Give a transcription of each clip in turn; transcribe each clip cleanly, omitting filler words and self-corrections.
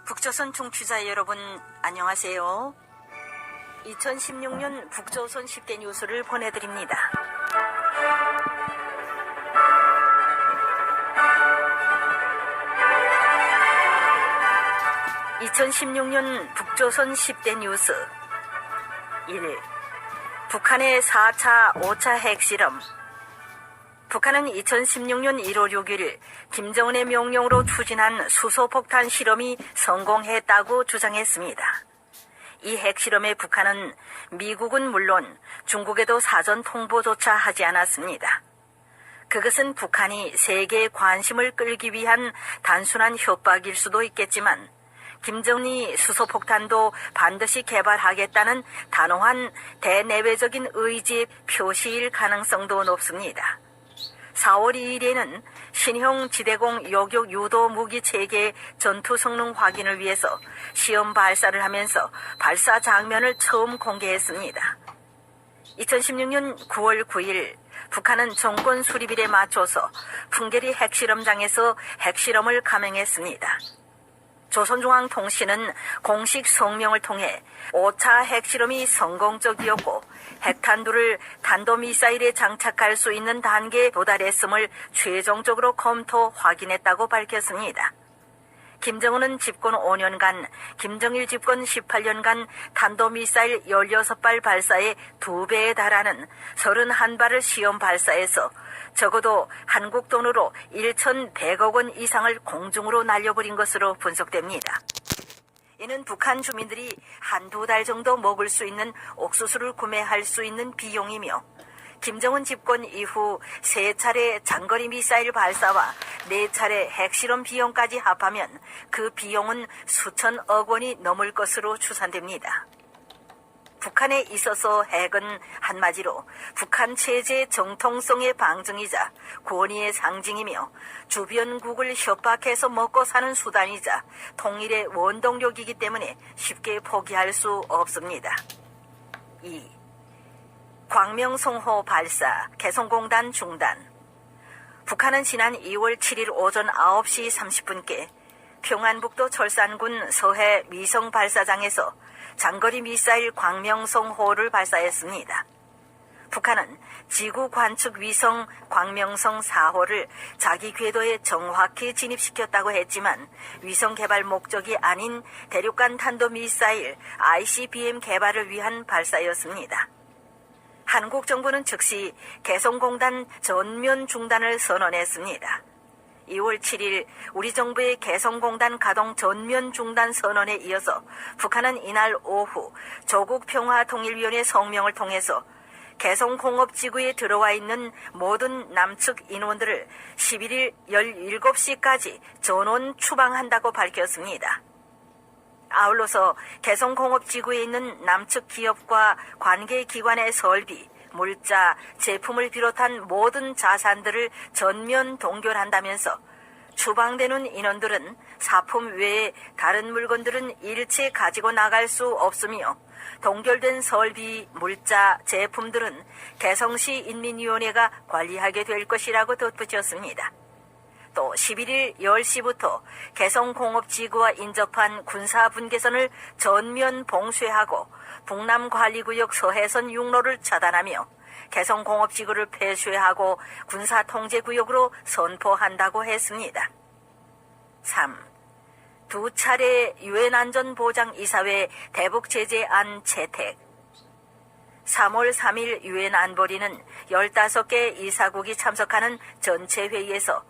북조선 청취자 여러분 안녕하세요. 2016년 북조선 10대 뉴스를 보내드립니다. (2016년) 북조선 10대 뉴스 1. 북한의 4차, 5차 핵실험. 북한은 2016년 1월 6일 김정은의 명령으로 추진한 수소폭탄 실험이 성공했다고 주장했습니다. 이 핵실험에 북한은 미국은 물론 중국에도 사전 통보조차 하지 않았습니다. 그것은 북한이 세계의 관심을 끌기 위한 단순한 협박일 수도 있겠지만 김정은이 수소폭탄도 반드시 개발하겠다는 단호한 대내외적인 의지의 표시일 가능성도 높습니다. 4월 2일에는 신형 지대공 요격 유도 무기 체계 전투 성능 확인을 위해서 시험 발사를 하면서 발사 장면을 처음 공개했습니다. 2016년 9월 9일 북한은 정권 수립일에 맞춰서 풍계리 핵실험장에서 핵실험을 감행했습니다. 조선중앙통신은 공식 성명을 통해 5차 핵실험이 성공적이었고 핵탄두를 탄도미사일에 장착할 수 있는 단계에 도달했음을 최종적으로 검토 확인했다고 밝혔습니다. 김정은은 집권 5년간, 김정일 집권 18년간 탄도미사일 16발 발사의 2배에 달하는 31발을 시험 발사해서 적어도 한국 돈으로 1,100억 원 이상을 공중으로 날려버린 것으로 분석됩니다. 이는 북한 주민들이 한두 달 정도 먹을 수 있는 옥수수를 구매할 수 있는 비용이며 김정은 집권 이후 3차례 장거리 미사일 발사와 4차례 핵실험 비용까지 합하면 그 비용은 수천억 원이 넘을 것으로 추산됩니다. 북한에 있어서 핵은 한마디로 북한 체제의 정통성의 방증이자 권위의 상징이며 주변국을 협박해서 먹고 사는 수단이자 통일의 원동력이기 때문에 쉽게 포기할 수 없습니다. 2. 광명성호 발사, 개성공단 중단. 북한은 지난 2월 7일 오전 9시 30분께 평안북도 철산군 서해 위성 발사장에서 장거리 미사일 광명성호를 발사했습니다. 북한은 지구 관측 위성 광명성 4호를 자기 궤도에 정확히 진입시켰다고 했지만 위성 개발 목적이 아닌 대륙간 탄도미사일 ICBM 개발을 위한 발사였습니다. 한국 정부는 즉시 개성공단 전면 중단을 선언했습니다. 2월 7일 우리 정부의 개성공단 가동 전면 중단 선언에 이어서 북한은 이날 오후 조국평화통일위원회 성명을 통해서 개성공업지구에 들어와 있는 모든 남측 인원들을 11일 17시까지 전원 추방한다고 밝혔습니다. 아울러서 개성공업지구에 있는 남측 기업과 관계기관의 설비, 물자, 제품을 비롯한 모든 자산들을 전면 동결한다면서 추방되는 인원들은 사품 외에 다른 물건들은 일체 가지고 나갈 수 없으며 동결된 설비, 물자, 제품들은 개성시 인민위원회가 관리하게 될 것이라고 덧붙였습니다. 또 11일 10시부터 개성공업지구와 인접한 군사분계선을 전면 봉쇄하고 북남관리구역 서해선 육로를 차단하며 개성공업지구를 폐쇄하고 군사통제구역으로 선포한다고 했습니다. 3. 2차례 유엔안전보장이사회 대북제재안 채택. 3월 3일 유엔안보리는 15개 이사국이 참석하는 전체 회의에서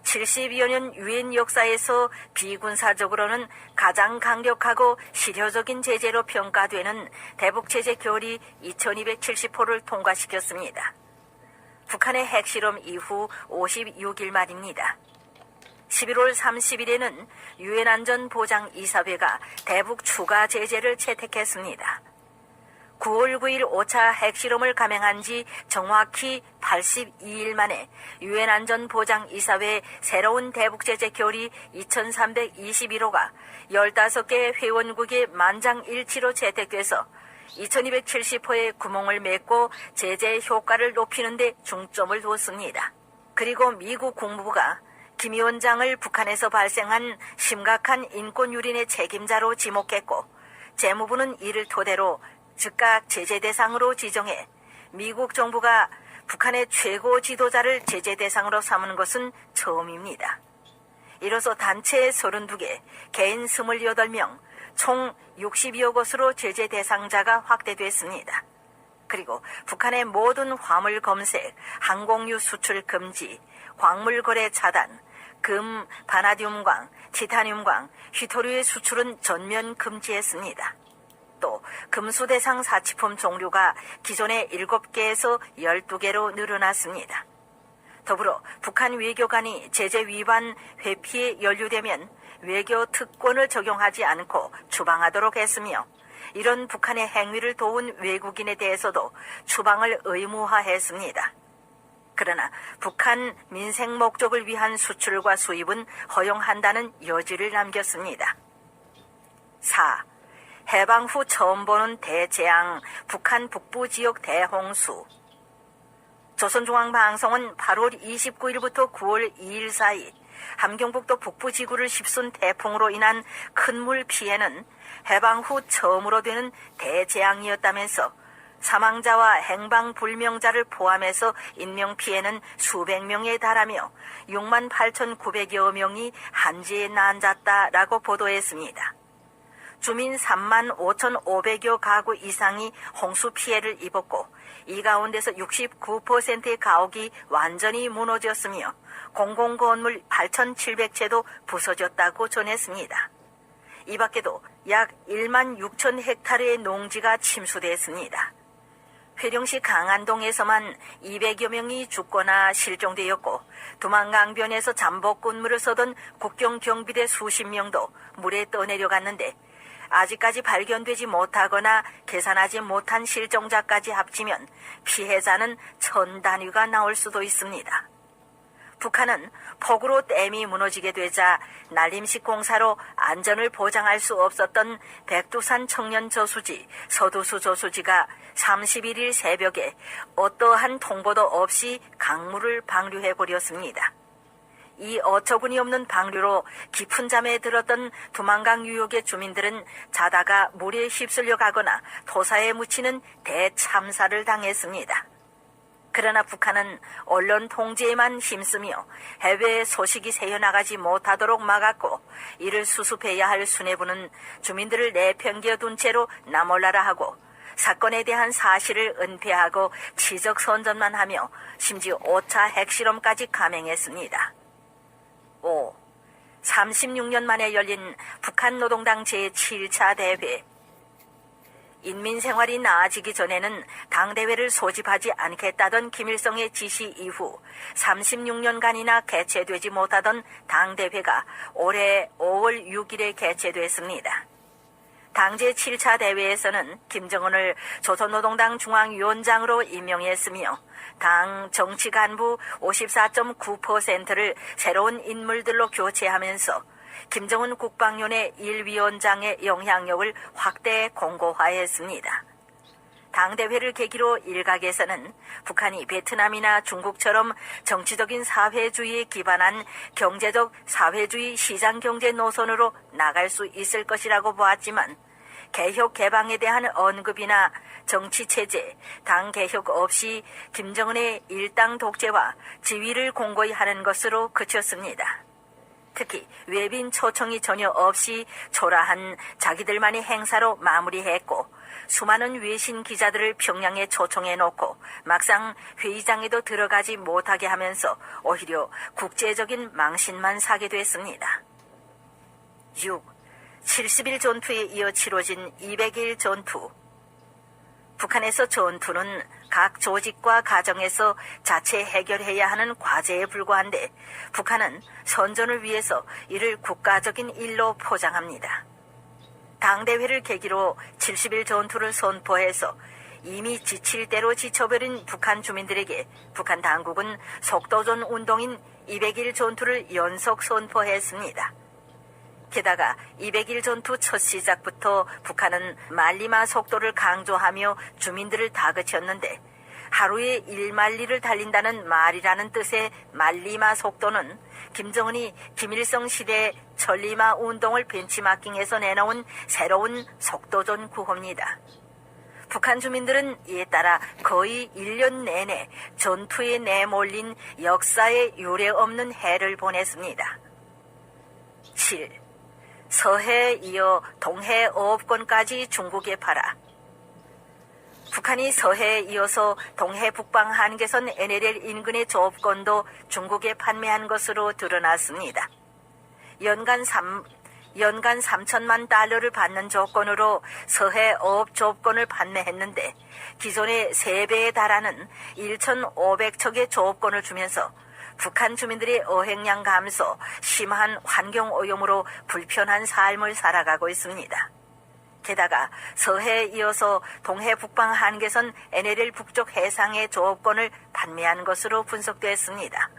70여 년 유엔 역사에서 비군사적으로는 가장 강력하고 실효적인 제재로 평가되는 대북제재 결의 2270호를 통과시켰습니다. 북한의 핵실험 이후 56일 만입니다. 11월 30일에는 유엔안전보장이사회가 대북 추가 제재를 채택했습니다. 9월 9일 5차 핵실험을 감행한 지 정확히 82일 만에 유엔안전보장이사회 새로운 대북제재 결의 2321호가 15개 회원국의 만장일치로 채택돼서 2270호의 구멍을 맺고 제재 효과를 높이는 데 중점을 두었습니다. 그리고 미국 국무부가 김 위원장을 북한에서 발생한 심각한 인권 유린의 책임자로 지목했고 재무부는 이를 토대로 즉각 제재 대상으로 지정해 미국 정부가 북한의 최고 지도자를 제재 대상으로 삼은 것은 처음입니다. 이로써 단체 32개, 개인 28명, 총 62여 곳으로 제재 대상자가 확대됐습니다. 그리고 북한의 모든 화물 검색, 항공유 수출 금지, 광물 거래 차단, 금, 바나디움광, 티타늄광, 휘토류의 수출은 전면 금지했습니다. 또 금수 대상 사치품 종류가 기존의 7개에서 12개로 늘어났습니다. 더불어 북한 외교관이 제재 위반 회피에 연루되면 외교 특권을 적용하지 않고 추방하도록 했으며 이런 북한의 행위를 도운 외국인에 대해서도 추방을 의무화했습니다. 그러나 북한 민생 목적을 위한 수출과 수입은 허용한다는 여지를 남겼습니다. 4. 해방 후 처음 보는 대재앙, 북한 북부 지역 대홍수. 조선중앙방송은 8월 29일부터 9월 2일 사이 함경북도 북부 지구를 휩쓴 태풍으로 인한 큰 물 피해는 해방 후 처음으로 되는 대재앙이었다면서 사망자와 행방불명자를 포함해서 인명피해는 수백 명에 달하며 68,900여 명이 한지에 난잤다라고 보도했습니다. 주민 35,500여 가구 이상이 홍수 피해를 입었고 이 가운데서 69%의 가옥이 완전히 무너졌으며 공공건물 8,700채도 부서졌다고 전했습니다. 이 밖에도 약 1만 6천 헥타르의 농지가 침수됐습니다. 회령시 강안동에서만 200여 명이 죽거나 실종되었고 두만강변에서 잠복근무를 서던 국경경비대 수십 명도 물에 떠내려갔는데 아직까지 발견되지 못하거나 계산하지 못한 실종자까지 합치면 피해자는 1,000단위가 나올 수도 있습니다. 북한은 폭우로 댐이 무너지게 되자 난림식 공사로 안전을 보장할 수 없었던 백두산 청년 저수지, 서두수 저수지가 31일 새벽에 어떠한 통보도 없이 강물을 방류해버렸습니다. 이 어처구니 없는 방류로 깊은 잠에 들었던 두만강 유역의 주민들은 자다가 물에 휩쓸려 가거나 토사에 묻히는 대참사를 당했습니다. 그러나 북한은 언론 통제에만 힘쓰며 해외 소식이 새어나가지 못하도록 막았고 이를 수습해야 할 수뇌부는 주민들을 내팽개둔 채로 나몰라라 하고 사건에 대한 사실을 은폐하고 지적선전만 하며 심지어 5차 핵실험까지 감행했습니다. 5. 36년 만에 열린 북한 노동당 제7차 대회. 인민생활이 나아지기 전에는 당대회를 소집하지 않겠다던 김일성의 지시 이후 36년간이나 개최되지 못하던 당대회가 올해 5월 6일에 개최됐습니다. 당제 7차 대회에서는 김정은을 조선노동당 중앙위원장으로 임명했으며 당 정치 간부 54.9%를 새로운 인물들로 교체하면서 김정은 국방위원회 1위원장의 영향력을 확대 공고화했습니다. 당대회를 계기로 일각에서는 북한이 베트남이나 중국처럼 정치적인 사회주의에 기반한 경제적 사회주의 시장경제 노선으로 나갈 수 있을 것이라고 보았지만 개혁 개방에 대한 언급이나 정치체제, 당 개혁 없이 김정은의 일당 독재와 지위를 공고히 하는 것으로 그쳤습니다. 특히 외빈 초청이 전혀 없이 초라한 자기들만의 행사로 마무리했고 수많은 외신 기자들을 평양에 초청해놓고 막상 회의장에도 들어가지 못하게 하면서 오히려 국제적인 망신만 사게 됐습니다. 6. 70일 전투에 이어 치러진 200일 전투. 북한에서 전투는 각 조직과 가정에서 자체 해결해야 하는 과제에 불과한데 북한은 선전을 위해서 이를 국가적인 일로 포장합니다. 당대회를 계기로 70일 전투를 선포해서 이미 지칠 대로 지쳐버린 북한 주민들에게 북한 당국은 속도전 운동인 200일 전투를 연속 선포했습니다. 게다가 200일 전투 첫 시작부터 북한은 말리마 속도를 강조하며 주민들을 다그쳤는데 하루에 1마일리를 달린다는 말이라는 뜻의 말리마 속도는 김정은이 김일성 시대 천리마 운동을 벤치마킹해서 내놓은 새로운 속도전 구호입니다. 북한 주민들은 이에 따라 거의 1년 내내 전투에 내몰린 역사에 유례없는 해를 보냈습니다. 7. 서해에 이어 동해 어업권까지 중국에 팔아. 북한이 서해에 이어서 동해 북방 한계선 NLL 인근의 조업권도 중국에 판매한 것으로 드러났습니다. 연간 3천만 달러를 받는 조건으로 서해 어업 조업권을 판매했는데 기존의 3배에 달하는 1,500척의 조업권을 주면서 북한 주민들의 어획량 감소, 심한 환경오염으로 불편한 삶을 살아가고 있습니다. 게다가 서해에 이어서 동해 북방 한계선 NLL 북쪽 해상의 조업권을 판매한 것으로 분석됐습니다.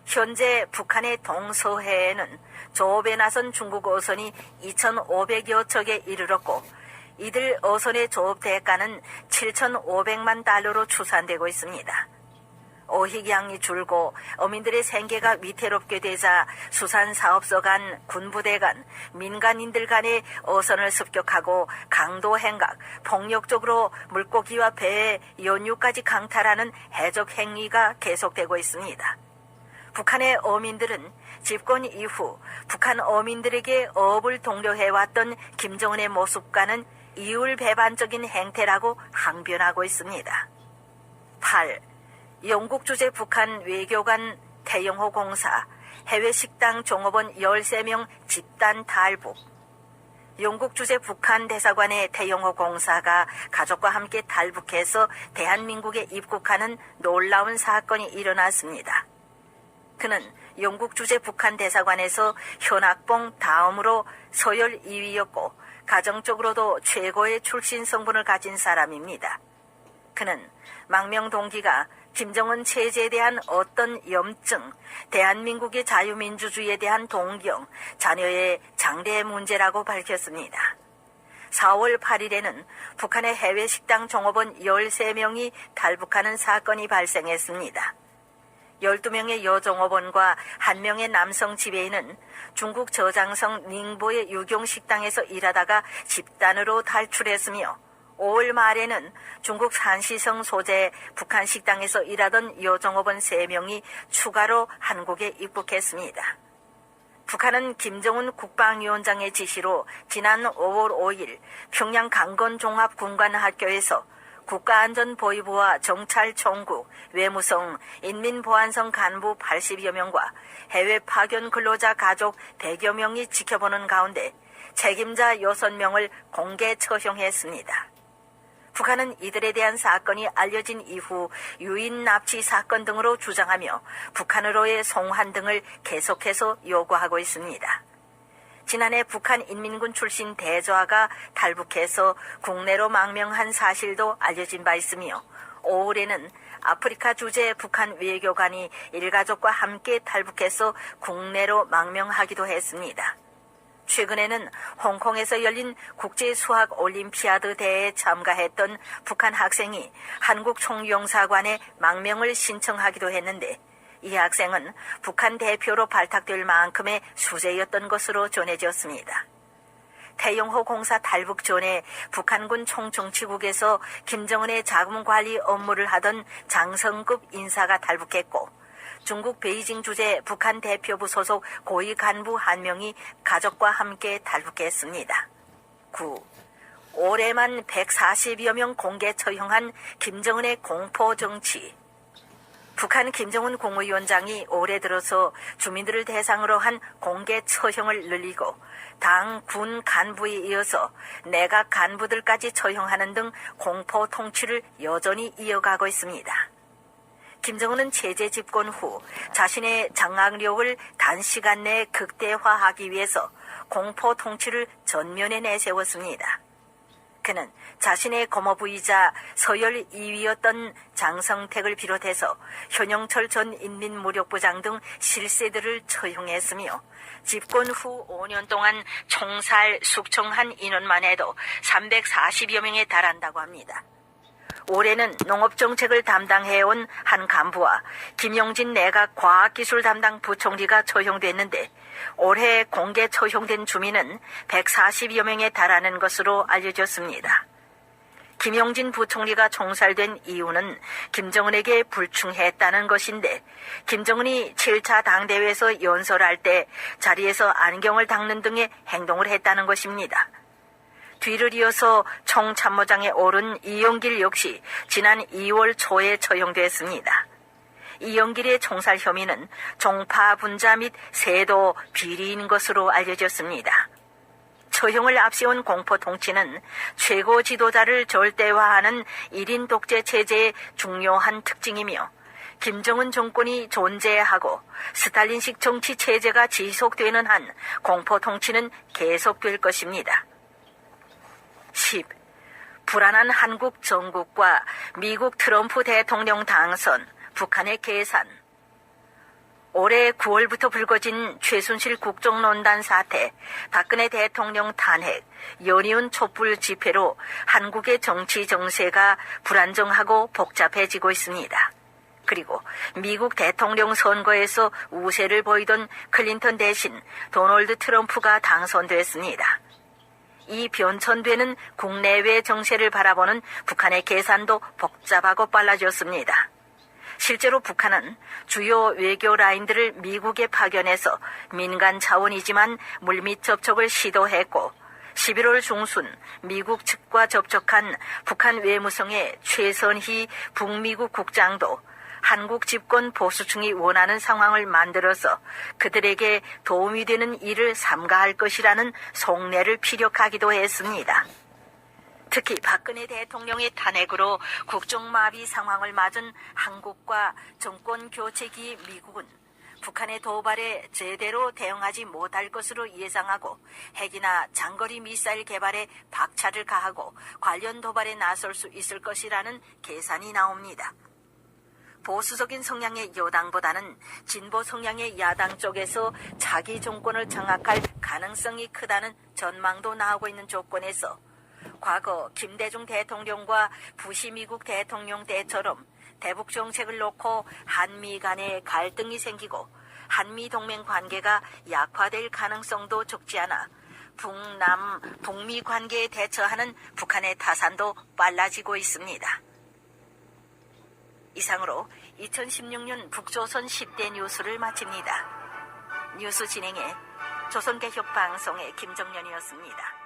현재 북한의 동서해에는 조업에 나선 중국 어선이 2,500여 척에 이르렀고 이들 어선의 조업 대가는 7,500만 달러로 추산되고 있습니다. 어획량이 줄고 어민들의 생계가 위태롭게 되자 수산사업소 간, 군부대 간, 민간인들 간의 어선을 습격하고 강도 행각, 폭력적으로 물고기와 배의 연유까지 강탈하는 해적 행위가 계속되고 있습니다. 북한의 어민들은 집권 이후 북한 어민들에게 어업을 독려해왔던 김정은의 모습과는 이율배반적인 행태라고 항변하고 있습니다. 8. 영국 주재 북한 외교관 태영호 공사, 해외 식당 종업원 13명 집단 탈북. 영국 주재 북한 대사관의 태영호 공사가 가족과 함께 탈북해서 대한민국에 입국하는 놀라운 사건이 일어났습니다. 그는 영국 주재 북한 대사관에서 현악봉 다음으로 서열 2위였고 가정적으로도 최고의 출신 성분을 가진 사람입니다. 그는 망명 동기가 김정은 체제에 대한 어떤 염증, 대한민국의 자유민주주의에 대한 동경, 자녀의 장래 문제라고 밝혔습니다. 4월 8일에는 북한의 해외 식당 종업원 13명이 탈북하는 사건이 발생했습니다. 12명의 여종업원과 1명의 남성 지배인은 중국 저장성 닝보의 유경식당에서 일하다가 집단으로 탈출했으며 5월 말에는 중국 산시성 소재 북한 식당에서 일하던 여종업원 3명이 추가로 한국에 입국했습니다. 북한은 김정은 국방위원장의 지시로 지난 5월 5일 평양 강건종합군관학교에서 국가안전보위부와 정찰총국, 외무성, 인민보안성 간부 80여 명과 해외 파견 근로자 가족 100여 명이 지켜보는 가운데 책임자 6명을 공개 처형했습니다. 북한은 이들에 대한 사건이 알려진 이후 유인 납치 사건 등으로 주장하며 북한으로의 송환 등을 계속해서 요구하고 있습니다. 지난해 북한 인민군 출신 대저하가 탈북해서 국내로 망명한 사실도 알려진 바 있으며 5월에는 아프리카 주재 북한 외교관이 일가족과 함께 탈북해서 국내로 망명하기도 했습니다. 최근에는 홍콩에서 열린 국제수학올림피아드 대회에 참가했던 북한 학생이 한국 총영사관에 망명을 신청하기도 했는데 이 학생은 북한 대표로 발탁될 만큼의 수재였던 것으로 전해졌습니다. 태영호 공사 탈북 전에 북한군 총정치국에서 김정은의 자금관리 업무를 하던 장성급 인사가 탈북했고 중국 베이징 주재 북한 대표부 소속 고위 간부 1명이 가족과 함께 탈북했습니다. 9. 올해만 140여 명 공개 처형한 김정은의 공포 정치. 북한 김정은 국무위원장이 올해 들어서 주민들을 대상으로 한 공개 처형을 늘리고 당, 군 간부에 이어서 내각 간부들까지 처형하는 등 공포 통치를 여전히 이어가고 있습니다. 김정은은 체제 집권 후 자신의 장악력을 단시간 내에 극대화하기 위해서 공포 통치를 전면에 내세웠습니다. 그는 자신의 고모부이자 서열 2위였던 장성택을 비롯해서 현영철 전 인민무력부장 등 실세들을 처형했으며 집권 후 5년 동안 총살, 숙청한 인원만 해도 340여 명에 달한다고 합니다. 올해는 농업정책을 담당해온 한 간부와 김용진 내각 과학기술 담당 부총리가 처형됐는데 올해 공개 처형된 주민은 140여 명에 달하는 것으로 알려졌습니다. 김용진 부총리가 총살된 이유는 김정은에게 불충했다는 것인데 김정은이 7차 당대회에서 연설할 때 자리에서 안경을 닦는 등의 행동을 했다는 것입니다. 뒤를 이어서 총참모장에 오른 이영길 역시 지난 2월 초에 처형됐습니다. 이영길의 총살 혐의는 종파 분자 및 세도 비리인 것으로 알려졌습니다. 처형을 앞세운 공포 통치는 최고 지도자를 절대화하는 1인 독재 체제의 중요한 특징이며 김정은 정권이 존재하고 스탈린식 정치 체제가 지속되는 한 공포 통치는 계속될 것입니다. 10. 불안한 한국 정국과 미국 트럼프 대통령 당선, 북한의 계산. 올해 9월부터 불거진 최순실 국정농단 사태, 박근혜 대통령 탄핵, 연이은 촛불 집회로 한국의 정치 정세가 불안정하고 복잡해지고 있습니다. 그리고 미국 대통령 선거에서 우세를 보이던 클린턴 대신 도널드 트럼프가 당선됐습니다. 이 변천되는 국내외 정세를 바라보는 북한의 계산도 복잡하고 빨라졌습니다. 실제로 북한은 주요 외교 라인들을 미국에 파견해서 민간 차원이지만 물밑 접촉을 시도했고 11월 중순 미국 측과 접촉한 북한 외무성의 최선희 북미국 국장도 한국 집권 보수층이 원하는 상황을 만들어서 그들에게 도움이 되는 일을 삼가할 것이라는 속내를 피력하기도 했습니다. 특히 박근혜 대통령의 탄핵으로 국정마비 상황을 맞은 한국과 정권 교체기 미국은 북한의 도발에 제대로 대응하지 못할 것으로 예상하고 핵이나 장거리 미사일 개발에 박차를 가하고 관련 도발에 나설 수 있을 것이라는 계산이 나옵니다. 보수적인 성향의 여당보다는 진보 성향의 야당 쪽에서 자기 정권을 장악할 가능성이 크다는 전망도 나오고 있는 조건에서 과거 김대중 대통령과 부시 미국 대통령 때처럼 대북 정책을 놓고 한미 간에 갈등이 생기고 한미 동맹 관계가 약화될 가능성도 적지 않아 북남, 북미 관계에 대처하는 북한의 타산도 빨라지고 있습니다. 이상으로 2016년 북조선 10대 뉴스를 마칩니다. 뉴스 진행에 조선개혁방송의 김정연이었습니다.